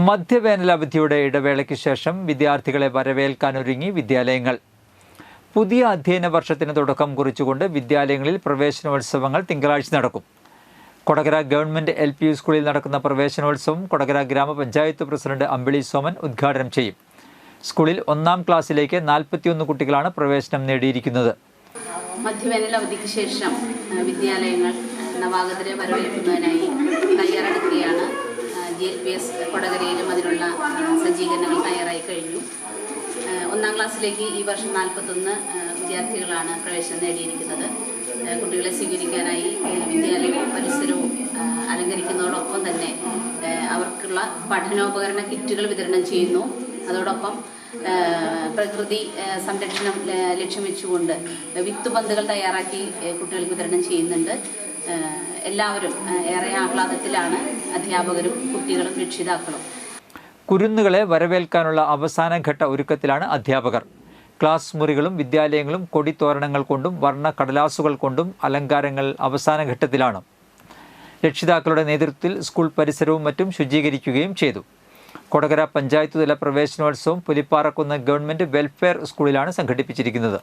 മധ്യവേനലവധിയുടെ ഇടവേളയ്ക്ക് ശേഷം വിദ്യാർത്ഥികളെ വരവേൽക്കാനൊരുങ്ങി വിദ്യാലയങ്ങൾ. പുതിയ അധ്യയന വർഷത്തിന് തുടക്കം കുറിച്ചുകൊണ്ട് വിദ്യാലയങ്ങളിൽ പ്രവേശനോത്സവങ്ങൾ തിങ്കളാഴ്ച നടക്കും. കൊടകര ഗവൺമെന്റ് LP സ്കൂളിൽ നടക്കുന്ന പ്രവേശനോത്സവം കൊടകര ഗ്രാമപഞ്ചായത്ത് പ്രസിഡന്റ് അമ്പിളി സോമൻ ഉദ്ഘാടനം ചെയ്യും. സ്കൂളിൽ 1ാം ക്ലാസ്സിലേക്ക് 41 കുട്ടികളാണ് പ്രവേശനം നേടിയിരിക്കുന്നത്. മധ്യവേനലവധിക്ക് ശേഷം വിദ്യാലയങ്ങൾ നവാഗതരെ വരവേൽക്കുന്നതിനായി തയ്യാറെടുക്കുകയാണ്. GLPS കൊടകരയിലും അതിനുള്ള സജ്ജീകരണങ്ങൾ തയ്യാറായി കഴിഞ്ഞു. 1ാം ക്ലാസ്സിലേക്ക് ഈ വർഷം 41 വിദ്യാർത്ഥികളാണ് പ്രവേശനം നേടിയിരിക്കുന്നത്. കുട്ടികളെ സ്വീകരിക്കാനായി വിദ്യാലയവും പരിസരവും അലങ്കരിക്കുന്നതോടൊപ്പം തന്നെ അവർക്കുള്ള പഠനോപകരണ കിറ്റുകൾ വിതരണം ചെയ്യുന്നു. അതോടൊപ്പം പ്രകൃതി സംരക്ഷണം ലക്ഷ്യം വെച്ചുകൊണ്ട് വിത്തുപന്തുകൾ തയ്യാറാക്കി കുട്ടികൾക്ക് വിതരണം ചെയ്യുന്നുണ്ട്. എല്ലാവരും ഏറെ ആഹ്ലാദത്തിലാണ്, അധ്യാപകരും കുട്ടികളും രക്ഷിതാക്കളും. കുരുന്നുകളെ വരവേൽക്കാനുള്ള അവസാനഘട്ട ഒരുക്കത്തിലാണ് അധ്യാപകർ. ക്ലാസ് മുറികളും വിദ്യാലയങ്ങളും കൊടിത്തോരണങ്ങൾ കൊണ്ടും വർണ്ണ കടലാസുകൾ കൊണ്ടും അലങ്കാരങ്ങൾ അവസാന ഘട്ടത്തിലാണ്. രക്ഷിതാക്കളുടെ നേതൃത്വത്തിൽ സ്കൂൾ പരിസരവും മറ്റും ശുചീകരിക്കുകയും ചെയ്തു. കൊടകര പഞ്ചായത്ത് തല പ്രവേശനോത്സവം പുലിപ്പാറക്കുന്ന് ഗവൺമെന്റ് വെൽഫെയർ സ്കൂളിലാണ് സംഘടിപ്പിച്ചിരിക്കുന്നത്.